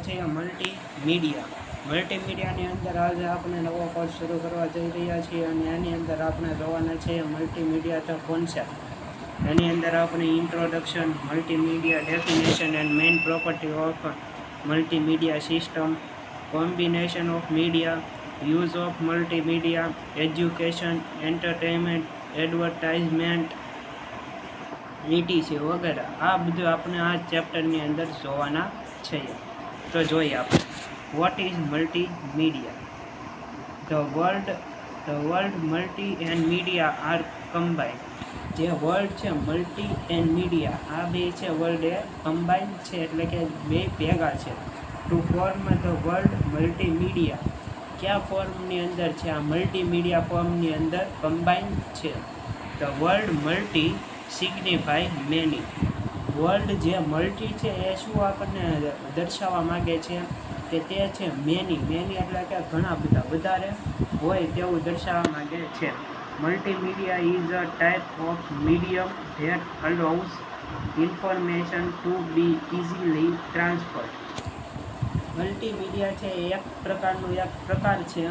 છે મલ્ટીમીડિયાની અંદર આજે આપણે નવો કોર્સ શરૂ કરવા જઈ રહ્યા છીએ અને એની અંદર આપણે જોવાના છે મલ્ટીમીડિયા ધ કોન્સેપ્ટ. એની અંદર આપણે introduction, multimedia definition and main property of multimedia system, combination of media, use of multimedia, education, entertainment, advertisement, ETC વગેરે. આ બધું આપણે આ ચેપ્ટરની અંદર જોવાના છે. તો જોઈએ આપણે what is multimedia. The world multi and media are combined. જે વર્લ્ડ છે મલ્ટી એન્ડ મીડિયા, આ બે છે વર્લ્ડ એ કમ્બાઇન્ડ છે, એટલે કે બે ભેગા છે. To form the world multimedia. કયા ફોર્મની અંદર છે? આ મલ્ટીમીડિયા ફોર્મની અંદર કમ્બાઇન્ડ છે. The world multi સિગ્નિફાય many. World જે મલ્ટી છે એ શું આપણને દર્શાવવા માગે છે કે તે છે મેની એટલે કે ઘણા બધા, વધારે હોય તેવું દર્શાવવા માગે છે. Multimedia is a type of medium that allows information to be easily transferred. Multimedia છે એ એક પ્રકાર છે,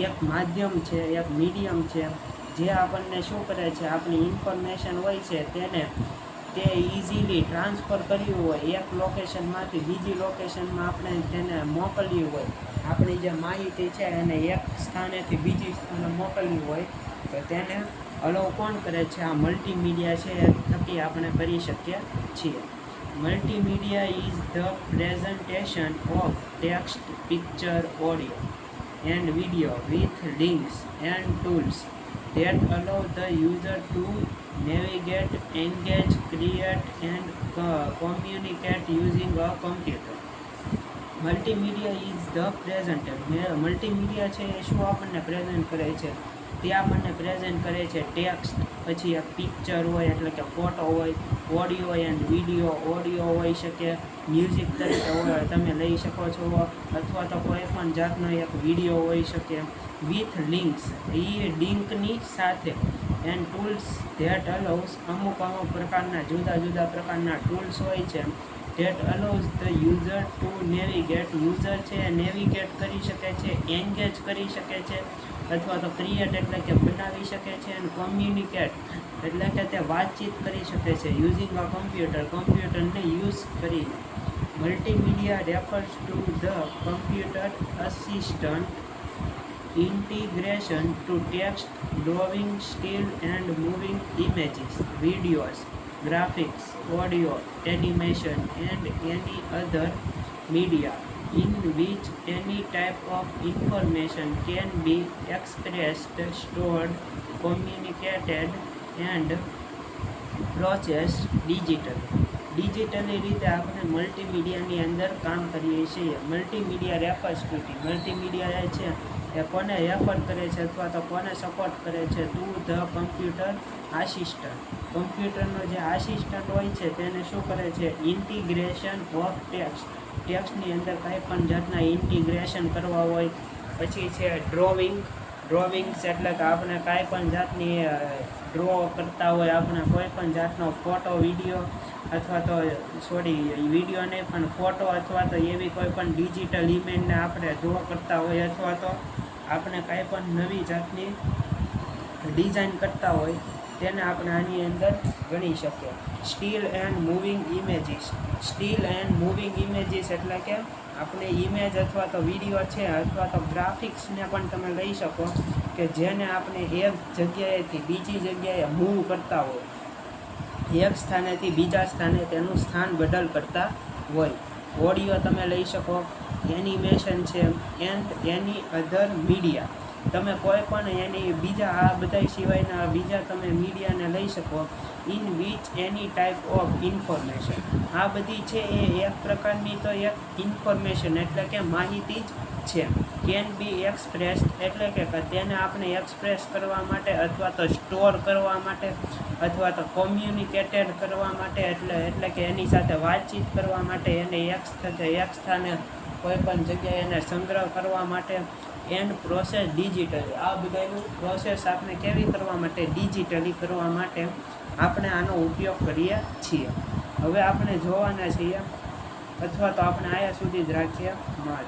એક માધ્યમ છે, એક મીડિયમ છે જે આપણને શું કરે છે, આપણી ઇન્ફોર્મેશન હોય છે તે ઇઝીલી ટ્રાન્સફર કર્યું હોય, એક લોકેશનમાંથી બીજી લોકેશનમાં આપણે તેને મોકલ્યું હોય, આપણી જે માહિતી છે એને એક સ્થાનેથી બીજી સ્થાને મોકલવી હોય તો તેને અલાઉ કોણ કરે છે? આ મલ્ટીમીડિયા છે એ થકી આપણે કરી શકીએ છીએ. Multimedia is the presentation of text, picture, audio and video with links and tools that allow the user to navigate, engage, create and communicate using a computer. Multimedia is the presenter. Multimedia છે એ શું આપણને present કરે છે? તે આપણને present કરે છે text, પછી એક પિક્ચર હોય એટલે કે ફોટો હોય, ઓડિયો એન્ડ વિડીયો, ઓડિયો હોઈ શકે, મ્યુઝિક તરીકે હોય તમે લઈ શકો છો, અથવા તો કોઈ પણ જાતનો એક વિડીયો હોઈ શકે, વિથ લિંક્સ એ લિંકની સાથે, એન્ડ ટૂલ્સ ધેટ અલાઉઝ અમુક પ્રકારના જુદા પ્રકારના ટૂલ્સ હોય છે that allows the user to navigate. User છે નેવિગેટ કરી શકે છે, એન્ગેજ કરી શકે છે, અથવા તો ક્રિએટ એટલે કે બનાવી શકે છે, અને કોમ્યુનિકેટ એટલે કે તે વાતચીત કરી શકે છે યુઝિંગ અ કમ્પ્યુટરને યુઝ કરીને. Multimedia refers to the computer assistant integration to text, drawing, still and moving images, videos, graphics, audio, animation and any other media in which any type of information can be expressed, stored, communicated and processed digitally. Digitally રીતે આપણે મલ્ટીમીડિયાની અંદર કામ કરીએ છીએ. Multimedia refers two multimedia છે એ કોને refer કરે છે અથવા તો કોને સપોર્ટ કરે છે? To the computer assistant. કમ્પ્યુટરનો જે આસિસ્ટન્ટ હોય છે તેને શું કરે છે? ઇન્ટિગ્રેશન ઓફ ટેક્સ્ટની અંદર કંઈ પણ જાતના ઇન્ટિગ્રેશન કરવા હોય, પછી છે ડ્રોવિંગ્સ એટલે કે આપણે કાંઈ પણ જાતની ડ્રો કરતા હોય, આપણે કોઈ પણ જાતનો ફોટો, વિડીયો અથવા તો વિડીયો નહીં પણ ફોટો અથવા તો એવી કોઈ પણ ડિજિટલ ઇમેજને આપણે ડ્રો કરતા હોય, અથવા તો આપણે કાંઈ પણ નવી જાતની ડિઝાઇન કરતા હોય તેને આપણે આની અંદર ગણી શકીએ. સ્ટીલ એન્ડ મૂવિંગ ઇમેજીસ એટલે કે આપણે ઇમેજ અથવા તો વિડીયો છે અથવા તો ગ્રાફિક્સને પણ તમે લઈ શકો કે જેને આપણે એક જગ્યાએથી બીજી જગ્યાએ મૂવ કરતા હોય, એક સ્થાનેથી બીજા સ્થાને તેનું સ્થાન બદલ કરતા હોય. ઓડિયો તમે લઈ શકો, એનિમેશન છે એન્ડ એની અધર મીડિયા. તમે કોઈ પણ એની બીજા આ બધા સિવાયના બીજા તમે મીડિયાને લઈ શકો. In which any type of information. આ બધી છે એ એક પ્રકારની તો એક ઇન્ફોર્મેશન એટલે કે માહિતી જ છે. કેન બી એક્સપ્રેસ એટલે કે તેને આપણે એક્સપ્રેસ કરવા માટે અથવા તો સ્ટોર કરવા માટે અથવા તો કોમ્યુનિકેટેડ કરવા માટે એટલે કે એની સાથે વાતચીત કરવા માટે, એને એક સ્થાને કોઈ પણ જગ્યાએ એને સંગ્રહ કરવા માટે, એન્ડ પ્રોસેસ ડિજિટલી. આ બધાનું પ્રોસેસ આપણે કેવી કરવા માટે? ડિજિટલી કરવા માટે આપણે આનો ઉપયોગ કરીએ છીએ. હવે આપણે જોવાના છીએ અથવા તો આપણે આયા સુધી જ રાખીએ માલ.